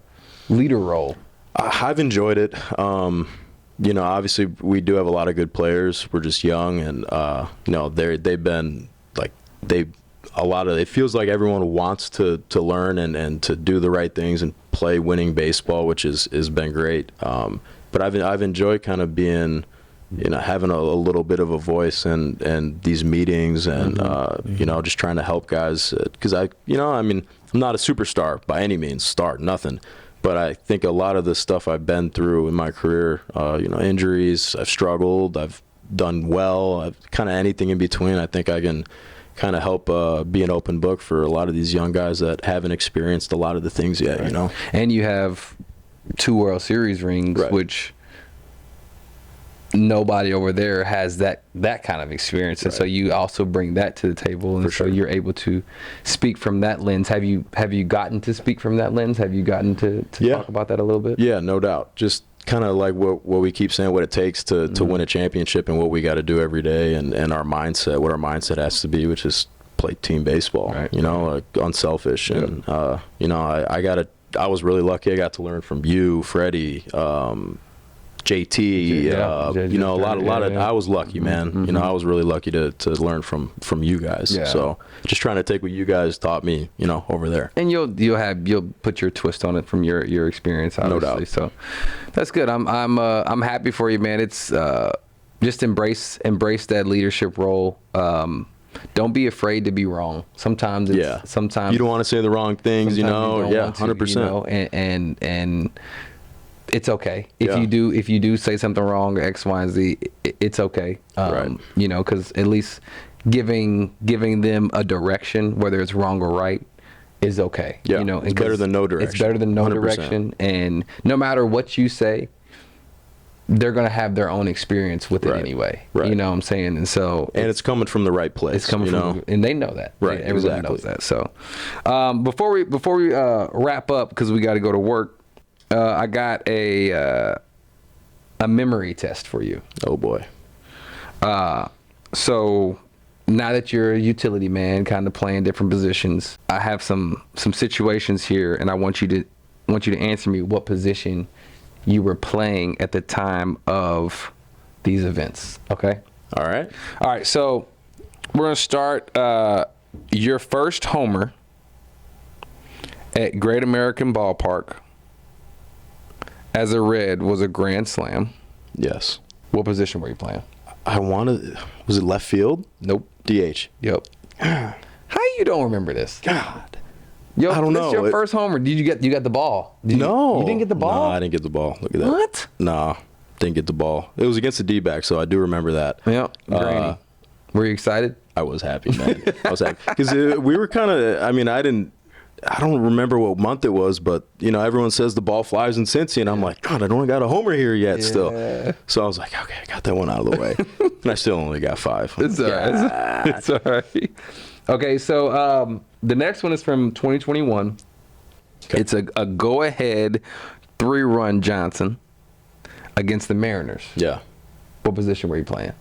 leader role? I've enjoyed it. Obviously we do have a lot of good players. We're just young, and they've been like it feels like everyone wants to learn and to do the right things and play winning baseball, which has been great. But I've enjoyed kind of being, having a little bit of a voice and these meetings and just trying to help guys, because I'm not a superstar by any means, nothing. But I think a lot of the stuff I've been through in my career, injuries, I've struggled, I've done well, I've kind of anything in between. I think I can kind of help be an open book for a lot of these young guys that haven't experienced a lot of the things yet, And you have 2 World Series rings, which nobody over there has that kind of experience, and so you also bring that to the table, and so you're able to speak from that lens. Have you gotten to speak from that lens? Have you gotten to talk about that a little bit? Yeah, no doubt. Just kind of like what we keep saying, what it takes to win a championship, and what we got to do every day, and our mindset, what our mindset has to be, which is play team baseball, like unselfish. And I was really lucky. I got to learn from you, Freddie, JT, a lot of. I was lucky, man. I was really lucky to learn from you guys. Yeah. So just trying to take what you guys taught me, over there. And you'll put your twist on it from your experience, obviously. No doubt. So that's good. I'm happy for you, man. It's just embrace that leadership role. Don't be afraid to be wrong. Sometimes you don't want to say the wrong things, 100%. And it's okay if you do say something wrong or X, Y, and Z. It's okay, because at least giving them a direction, whether it's wrong or right, is okay. Yeah, it's better than no direction. It's better than no 100%. Direction, and no matter what you say, they're gonna have their own experience with it anyway. Right. You know what I'm saying? And so it's coming from the right place. It's coming from, and they know that. Right. Everyone knows that. So before we wrap up, because we got to go to work. I got a memory test for you. Oh boy. So now that you're a utility man, kind of playing different positions, I have some situations here, and I want you to answer me what position you were playing at the time of these events. Okay. All right. So we're gonna start. Your first homer at Great American Ballpark as a Red was a grand slam. Yes. What position were you playing? Was it left field? Nope. DH. Yep. How you don't remember this? God. Yo, I don't know. This your first homer. Did you get the ball? No. You didn't get the ball? No, I didn't get the ball. Look at that. What? No, didn't get the ball. It was against the D-backs, so I do remember that. Yep. Grainy. Were you excited? I was happy, man. I was happy. Because we were kind of, I mean, I don't remember what month it was, but, you know, everyone says the ball flies in Cincy, and I'm like, God, I don't got a homer here yet still. So I was like, okay, I got that one out of the way. And I still only got 5. It's all right. It's all right. Okay, so the next one is from 2021. Okay. It's a go-ahead 3-run Johnson against the Mariners. Yeah. What position were you playing?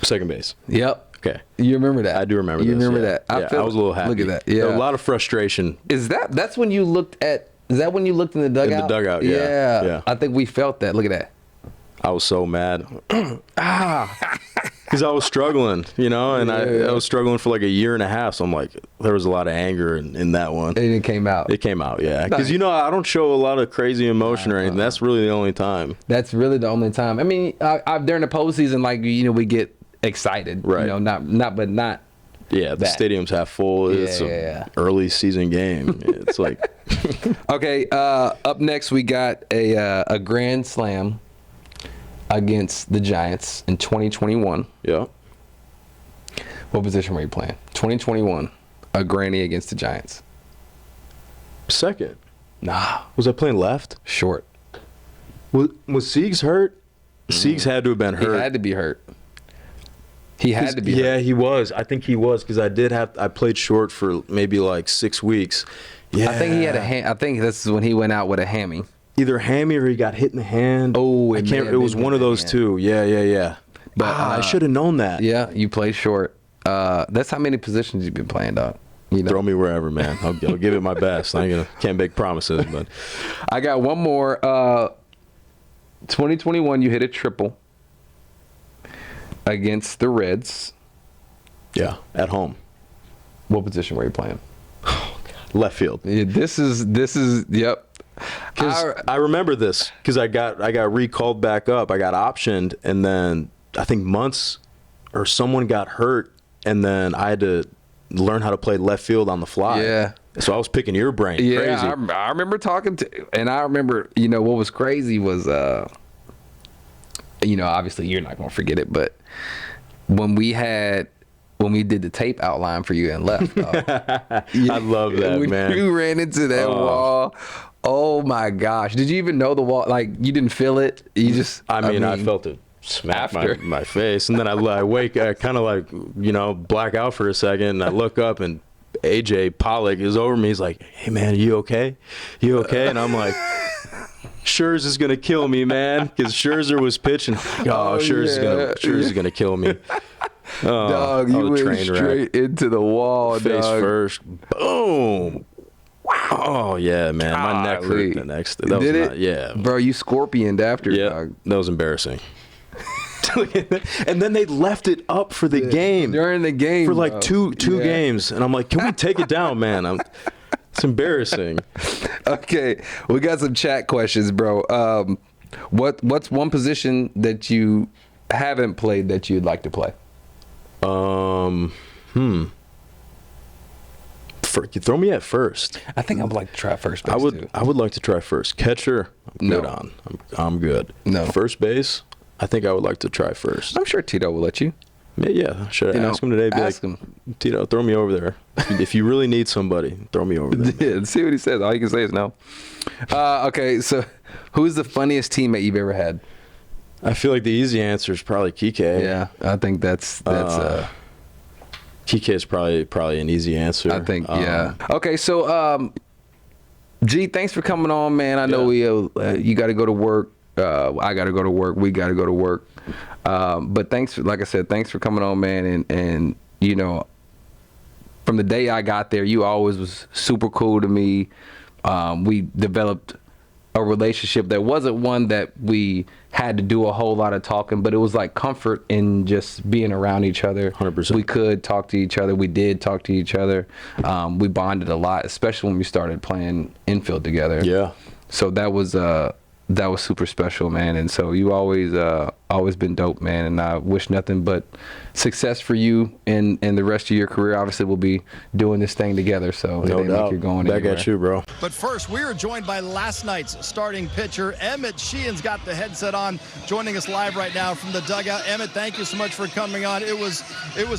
Second base. Yep. Okay. You remember that? I do remember You this, remember yeah. that? I was a little happy. Look at that. Yeah. There was a lot of frustration. That's when you looked at, is that when you looked in the dugout? In the dugout, yeah. Yeah. I think we felt that. Look at that. I was so mad. Because I was struggling, you know, and I was struggling for like a year and a half. So I'm like, there was a lot of anger in that one. And it came out. It came out, yeah. Because, you know, I don't show a lot of crazy emotion or anything. That's really the only time. That's really the only time. I mean, during the postseason, like, you know, we get excited. Right. You know, but not. Yeah, the stadium's half full. It's an early season game. It's like. Okay, up next we got a grand slam against the Giants in 2021. Yeah. What position were you playing? 2021, a granny against the Giants. Second. Nah. Was I playing left? Short. Was Siegs hurt? Siegs had to have been hurt. He had to be hurt. He had to be hurt. Yeah, hurt. he was. I think he was because I played short for maybe like 6 weeks. Yeah. I think he had I think this is when he went out with a hammy. Either hammy or he got hit in the hand. Oh, it was one of those two. Yeah. But I should have known that. Yeah, you played short. That's how many positions you've been playing, dog. You know? Throw me wherever, man. I'll give it my best. Can't make promises, but I got one more. 2021, you hit a triple against the Reds. Yeah, at home. What position were you playing? Left field. Yeah, this is yep. I remember this because I got recalled back up. I got optioned, and then I think months or someone got hurt, and then I had to learn how to play left field on the fly. Yeah. So I was picking your brain. Yeah, crazy. I remember talking to, and I remember, you know, what was crazy was, you know, obviously you're not gonna forget it, but when we did the tape outline for you and left, I love that, man. You ran into that wall. Oh my gosh! Did you even know the wall? Like, you didn't feel it? You just. I mean, I felt it smack my face, and then I wake, I kind of like, you know, black out for a second, and I look up, and AJ Pollock is over me. He's like, "Hey man, you okay? You okay?" And I'm like, Scherzer's gonna kill me, man, because Scherzer was pitching. Scherzer's gonna kill me. Dog, you went straight into the wall, face dog. first. Boom. Wow. Oh yeah, man, my neck hurt the next. That Did was it? Yeah, bro, you scorpioned after. Yeah, dog. That was embarrassing. And then they left it up for the game during the game for like two games, and I'm like, can we take it down, man? It's embarrassing. Okay, we got some chat questions, bro. What's one position that you haven't played that you'd like to play? You throw me at first. I think I would like to try first base. I would like to try first. Catcher, I'm good on. I'm good. No. First base, I think I would like to try first. I'm sure Tito will let you. Yeah, should I ask him today? Ask him. Tito, throw me over there. If you really need somebody, throw me over there. Yeah, see what he says. All you can say is no. Okay, so who's the funniest teammate you've ever had? I feel like the easy answer is probably Kike. Yeah, I think that's Kike is probably an easy answer. I think, yeah. Okay, so, G, thanks for coming on, man. I know you got to go to work. I got to go to work. We got to go to work. But like I said, thanks for coming on, man. And you know, from the day I got there, you always was super cool to me. We developed a relationship that wasn't one that we had to do a whole lot of talking, but it was like comfort in just being around each other. 100%. We could talk to each other. We did talk to each other. We bonded a lot, especially when we started playing infield together. Yeah. So that was super special, man. And so you always always been dope, man. And I wish nothing but success for you in the rest of your career. Obviously, we'll be doing this thing together, so it ain't like you're going back anywhere. at you, bro. But first, we are joined by last night's starting pitcher. Emmet Sheehan's got the headset on, joining us live right now from the dugout. Emmet, thank you so much for coming on. It was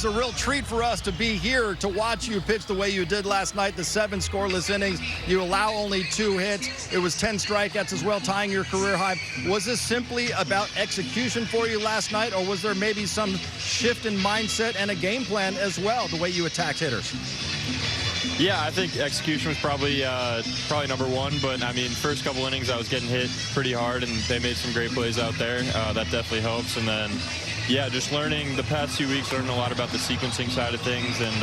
a real treat for us to be here to watch you pitch the way you did last night, the 7 scoreless innings. You allow only 2 hits. It was 10 strikeouts as well, tying your career high. Was this simply about execution for you last night, or was there maybe some shift in mindset and a game plan as well, the way you attacked hitters? Yeah, I think execution was probably number one. But I mean, first couple innings I was getting hit pretty hard, and they made some great plays out there. That definitely helps. And then, yeah, just learning the past 2 weeks, learning a lot about the sequencing side of things, and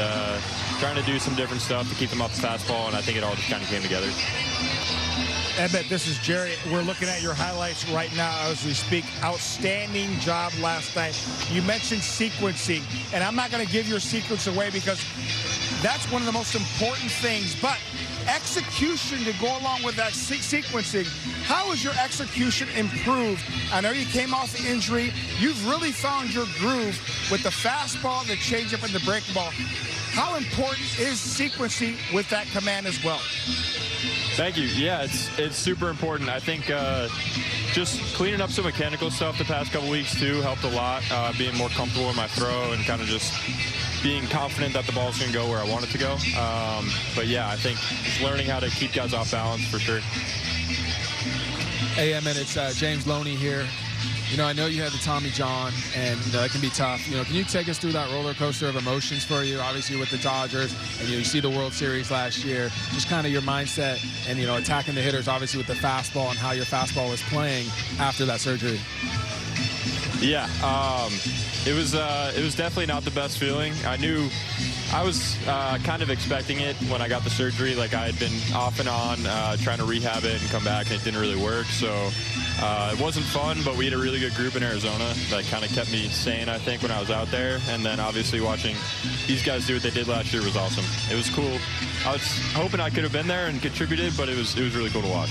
trying to do some different stuff to keep them off the fastball. And I think it all just kind of came together. Emmet, this is Jerry. We're looking at your highlights right now as we speak. Outstanding job last night. You mentioned sequencing, and I'm not going to give your sequence away because that's one of the most important things. But execution to go along with that sequencing, how has your execution improved? I know you came off the injury. You've really found your groove with the fastball, the changeup, and the breaking ball. How important is sequencing with that command as well? Thank you. Yeah, it's super important. I think just cleaning up some mechanical stuff the past couple weeks too helped a lot. Being more comfortable in my throw and kind of just being confident that the ball's going to go where I want it to go. But yeah, I think just learning how to keep guys off balance for sure. Hey, Emmet, it's James Loney here. You know, I know you had the Tommy John, and that can be tough. You know, can you take us through that roller coaster of emotions for you? Obviously, with the Dodgers, and you see the World Series last year. Just kind of your mindset, and attacking the hitters, obviously with the fastball, and how your fastball was playing after that surgery. Yeah, it was definitely not the best feeling. I was kind of expecting it when I got the surgery. Like, I had been off and on trying to rehab it and come back, and it didn't really work. So it wasn't fun, but we had a really good group in Arizona that kind of kept me sane, I think, when I was out there. And then obviously watching these guys do what they did last year was awesome. It was cool. I was hoping I could have been there and contributed, but it was really cool to watch.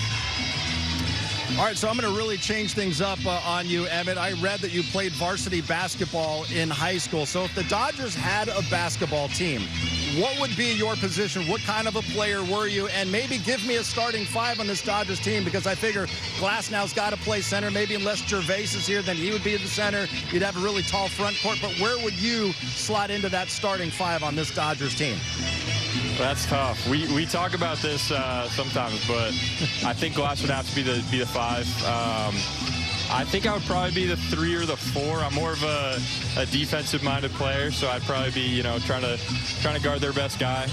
All right, so I'm going to really change things up on you, Emmet. I read that you played varsity basketball in high school. So if the Dodgers had a basketball team, what would be your position? What kind of a player were you? And maybe give me a starting 5 on this Dodgers team, because I figure Glasnow's got to play center. Maybe unless Gervais is here, then he would be at the center. You'd have a really tall front court. But where would you slot into that starting 5 on this Dodgers team? That's tough. We talk about this sometimes, but I think Glass would have to be the 5. I think I would probably be the 3 or the 4. I'm more of a defensive-minded player, so I'd probably be trying to guard their best guy.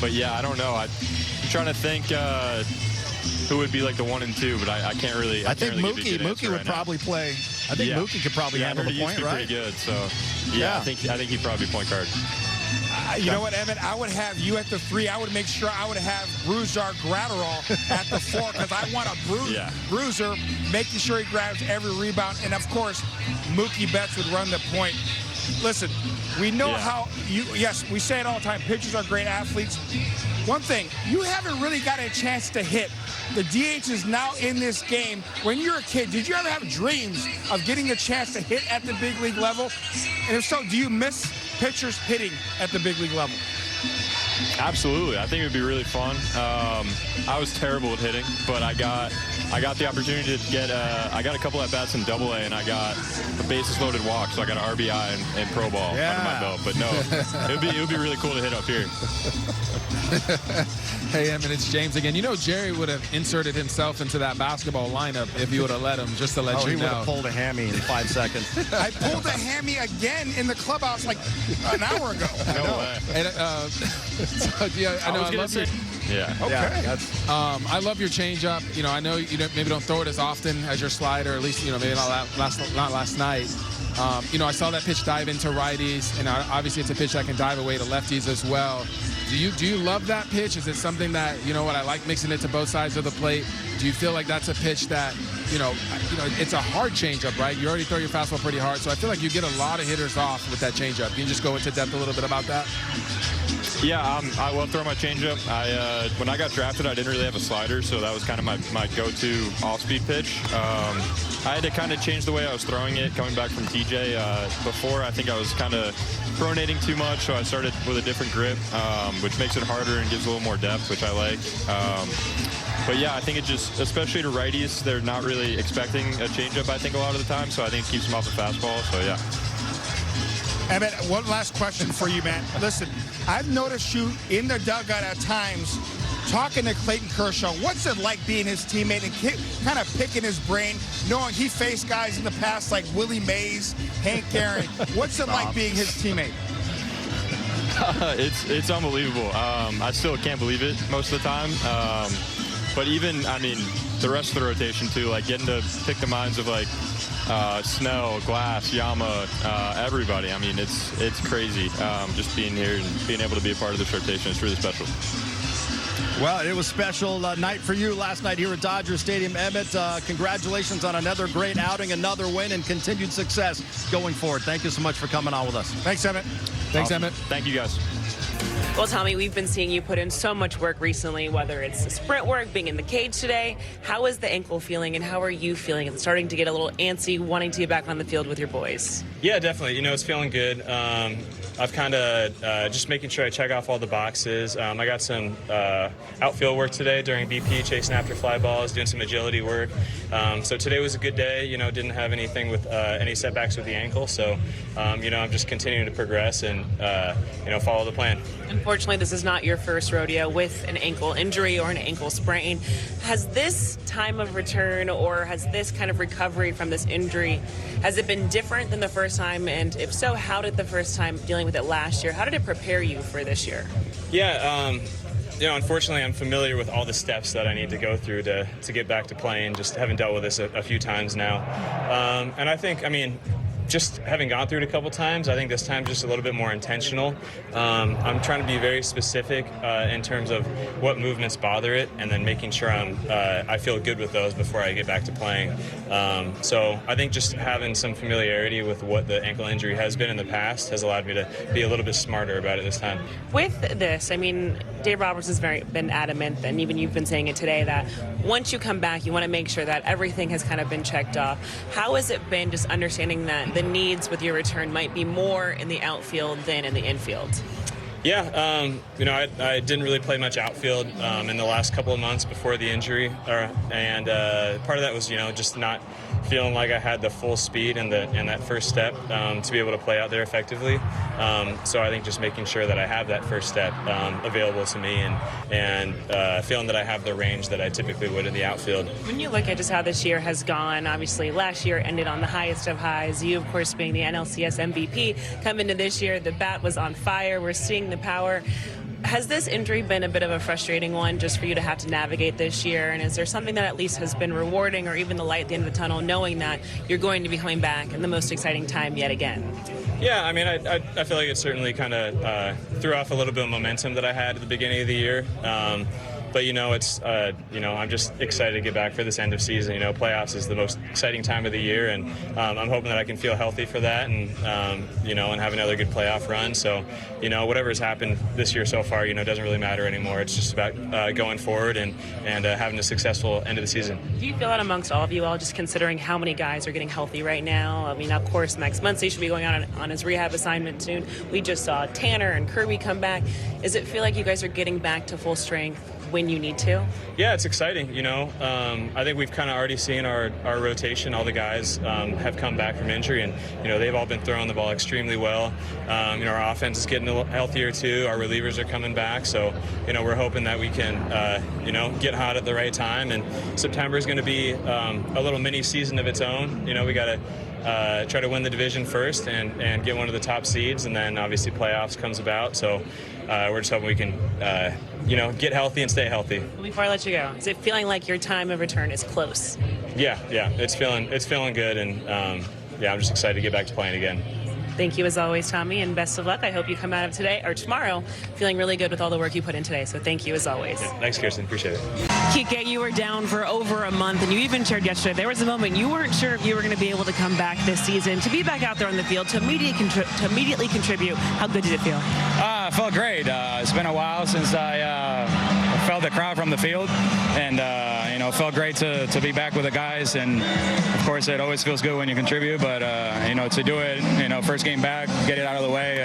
But yeah, I don't know. I'm trying to think who would be like the 1 and 2, but I can't really. I think Mookie would right probably play. I think Mookie could probably handle the point, right? Pretty good. So yeah, I think he'd probably be point guard. You know what, Emmet? I would have you at the 3. I would make sure I would have Bruiser Gratterall at the 4, because I want a bruiser making sure he grabs every rebound. And, of course, Mookie Betts would run the point. Listen, we know how yes, we say it all the time. Pitchers are great athletes. One thing, you haven't really got a chance to hit. The DH is now in this game. When you're a kid, did you ever have dreams of getting a chance to hit at the big league level? And if so, do you miss pitchers hitting at the big league level? Absolutely. I think it would be really fun. I was terrible at hitting, but I got the opportunity to get I got a couple at bats in Double-A, and I got a bases loaded walk, so I got an RBI and pro ball under my belt. But no, it would be really cool to hit up here. Hey, Emmet, it's James again. You know, Jerry would have inserted himself into that basketball lineup if you would have let him, just to let you know. He would have pulled a hammy in 5 seconds. I pulled a hammy again in the clubhouse like an hour ago. No way. And, so, yeah, I know. I love your. Yeah. Okay. Yeah, I love your changeup. You know, I know you maybe don't throw it as often as your slider, at least maybe not last night. I saw that pitch dive into righties, and obviously it's a pitch that can dive away to lefties as well. Do you love that pitch? Is it something that, I like mixing it to both sides of the plate? Do you feel like that's a pitch that, it's a hard changeup, right? You already throw your fastball pretty hard, so I feel like you get a lot of hitters off with that changeup. Can you just go into depth a little bit about that? Yeah, I love throwing my changeup. When I got drafted, I didn't really have a slider, so that was kind of my go-to off-speed pitch. I had to kind of change the way I was throwing it coming back from TJ. Before, I think I was kind of pronating too much, so I started with a different grip, which makes it harder and gives a little more depth, which I like. But yeah, I think it just, especially to righties, they're not really expecting a changeup, I think, a lot of the time, so I think it keeps them off the fastball, so yeah. Emmet, one last question for you, man. Listen, I've noticed you in the dugout at times talking to Clayton Kershaw. What's it like being his teammate and kind of picking his brain, knowing he faced guys in the past like Willie Mays, Hank Aaron? What's it like being his teammate? It's unbelievable. I still can't believe it most of the time. But even, I mean, the rest of the rotation too, like getting to pick the minds of like Snell, Glass, Yama, everybody. I mean, it's crazy just being here and being able to be a part of this rotation. It's really special. Well, it was a special night for you last night here at Dodger Stadium. Emmet, congratulations on another great outing, another win, and continued success going forward. Thank you so much for coming on with us. Thanks, Emmet. Thanks, Awesome. Emmet. Thank you, guys. Well, Tommy, we've been seeing you put in so much work recently, whether it's the sprint work, being in the cage today. How is the ankle feeling, and how are you feeling? It's starting to get a little antsy, wanting to get back on the field with your boys. Yeah, definitely. You know, it's feeling good. I've kind of just making sure I check off all the boxes. I got some outfield work today during BP, chasing after fly balls, doing some agility work. So today was a good day. You know, didn't have anything with any setbacks with the ankle. So, you know, I'm just continuing to progress and, you know, follow the plan. Unfortunately, this is not your first rodeo with an ankle injury or an ankle sprain. Has this time of return or has this kind of recovery from this injury, has it been different than the first time? And if so, how did the first time dealing with it last year, how did it prepare you for this year? Yeah, you know, unfortunately, I'm familiar with all the steps that I need to go through to get back to playing. Just haven't dealt with this a few times now. And I think, I mean, just having gone through it a couple times, I think this time just a little bit more intentional. I'm trying to be very specific in terms of what movements bother it, and then making sure I feel good with those before I get back to playing. So I think just having some familiarity with what the ankle injury has been in the past has allowed me to be a little bit smarter about it this time. With this, I mean, Dave Roberts has been adamant, and even you've been saying it today, that once you come back, you want to make sure that everything has kind of been checked off. How has it been just understanding that the needs with your return might be more in the outfield than in the infield? Yeah, you know, I didn't really play much outfield in the last couple of months before the injury, and part of that was, you know, just not feeling like I had the full speed and that first step to be able to play out there effectively. So I think just making sure that I have that first step available to me and feeling that I have the range that I typically would in the outfield. When you look at just how this year has gone, obviously last year ended on the highest of highs. You, of course, being the NLCS MVP, come into this year, the bat was on fire. We're seeing the power. Has this injury been a bit of a frustrating one just for you to have to navigate this year? And is there something that at least has been rewarding or even the light at the end of the tunnel, knowing that you're going to be coming back in the most exciting time yet again? Yeah, I mean, I feel like it certainly kind of threw off a little bit of momentum that I had at the beginning of the year. But, you know, it's, you know, I'm just excited to get back for this end of season. You know, playoffs is the most exciting time of the year, and I'm hoping that I can feel healthy for that and, you know, and have another good playoff run. So, you know, whatever's happened this year so far, you know, doesn't really matter anymore. It's just about going forward and having a successful end of the season. Do you feel that amongst all of you all, just considering how many guys are getting healthy right now? I mean, of course, Max Muncy should be going on his rehab assignment soon. We just saw Tanner and Kirby come back. Does it feel like you guys are getting back to full strength when you need to? Yeah, it's exciting. You know, I think we've kind of already seen our rotation. All the guys have come back from injury, and you know they've all been throwing the ball extremely well. You know, our offense is getting a little healthier too. Our relievers are coming back, so you know we're hoping that we can you know get hot at the right time. And September is going to be a little mini season of its own. You know, we got to try to win the division first and get one of the top seeds, and then obviously playoffs comes about. So we're just hoping we can you know, get healthy and stay healthy. Well, before I let you go, is it feeling like your time of return is close? Yeah, it's feeling good, and yeah, I'm just excited to get back to playing again. Thank you as always, Tommy, and best of luck. I hope you come out of today or tomorrow feeling really good with all the work you put in today. So thank you as always. Yeah, thanks, Kirsten. Appreciate it. Kike, you were down for over a month, and you even shared yesterday there was a moment you weren't sure if you were going to be able to come back this season. To be back out there on the field, to immediately contribute, how good did it feel? It felt great. It's been a while since I felt the crowd from the field, and felt great to be back with the guys, and of course it always feels good when you contribute, but to do it, first game back, get it out of the way,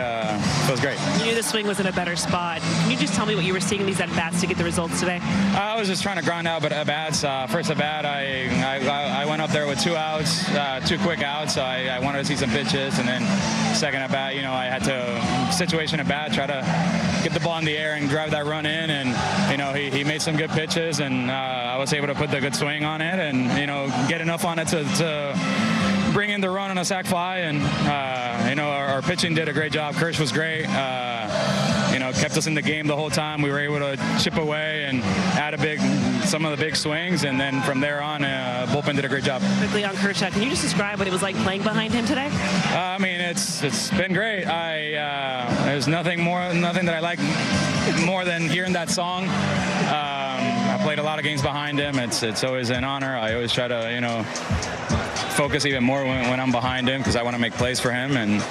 feels great. You knew the swing was in a better spot. Can you just tell me what you were seeing in these at-bats to get the results today? I was just trying to grind out at-bats. First at-bat, I went up there with 2 outs, 2 quick outs. I wanted to see some pitches, and then second at-bat, I had to situation at-bat, try to get the ball in the air and drive that run in, and he made some good pitches, and I was able to put the good swing on it, and get enough on it to bring in the run on a sac fly, and our pitching did a great job. Kersh was great. Kept us in the game the whole time. We were able to chip away and add some of the big swings, and then from there on, bullpen did a great job. Quickly on Kershaw, can you just describe what it was like playing behind him today? It's been great. There's nothing that I like more than hearing that song. I played a lot of games behind him. It's always an honor. I always try to focus even more when I'm behind him, because I want to make plays for him, and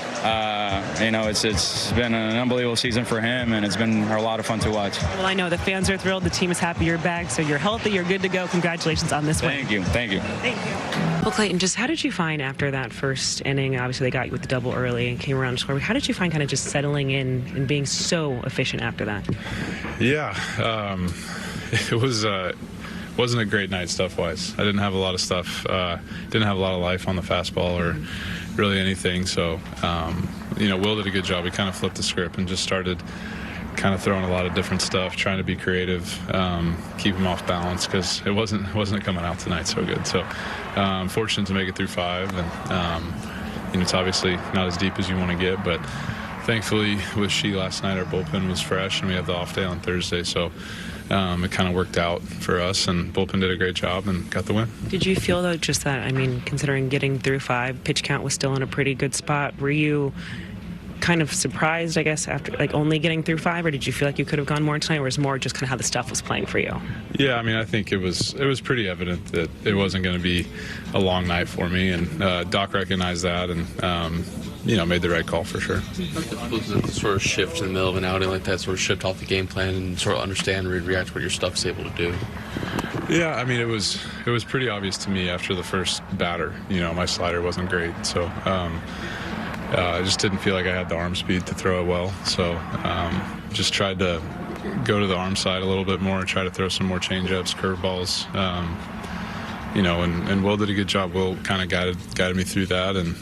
it's been an unbelievable season for him, and it's been a lot of fun to watch. Well, I know the fans are thrilled, the team is happy you're back, so you're healthy, you're good to go. Congratulations on this win. Thank you. Thank you. Well, Clayton, just how did you find after that first inning? Obviously, they got you with the double early and came around to score. How did you find kind of just settling in and being so efficient after that? Yeah, it wasn't a great night stuff-wise. I didn't have a lot of stuff. Didn't have a lot of life on the fastball or really anything. So, Will did a good job. He kind of flipped the script and just started kind of throwing a lot of different stuff, trying to be creative, keep him off balance, because it wasn't coming out tonight so good. So, fortunate to make it through 5, and it's obviously not as deep as you want to get, but thankfully with Shea last night, our bullpen was fresh, and we have the off day on Thursday, so it kind of worked out for us, and bullpen did a great job and got the win. Did you feel, though, just that, considering getting through 5, pitch count was still in a pretty good spot, were you kind of surprised, I guess, after only getting through 5, or did you feel like you could have gone more tonight, or was it more just kind of how the stuff was playing for you? Yeah, I think it was pretty evident that it wasn't going to be a long night for me, and Doc recognized that, and made the right call for sure. Was it sort of shift in the middle of an outing like that, sort of shift off the game plan and sort of understand and react to what your stuff's able to do? Yeah, it was pretty obvious to me after the first batter. My slider wasn't great, so I just didn't feel like I had the arm speed to throw it well. So just tried to go to the arm side a little bit more and try to throw some more changeups, curveballs. And Will did a good job. Will kind of guided me through that, and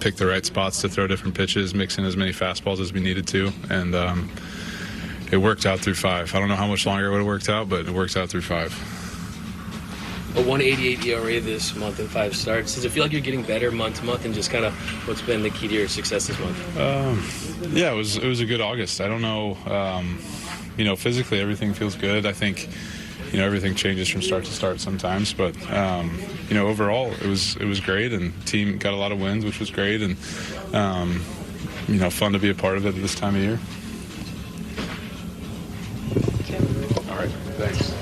picked the right spots to throw different pitches, mix in as many fastballs as we needed to, and it worked out through 5. I don't know how much longer it would have worked out, but it worked out through 5. A 1.88 ERA this month in 5 starts. Does it feel like you're getting better month to month, and just kind of what's been the key to your success this month? Yeah, it was a good August. I don't know. Physically everything feels good. I think everything changes from start to start sometimes, but overall it was great, and the team got a lot of wins, which was great, and fun to be a part of it at this time of year. All right, thanks.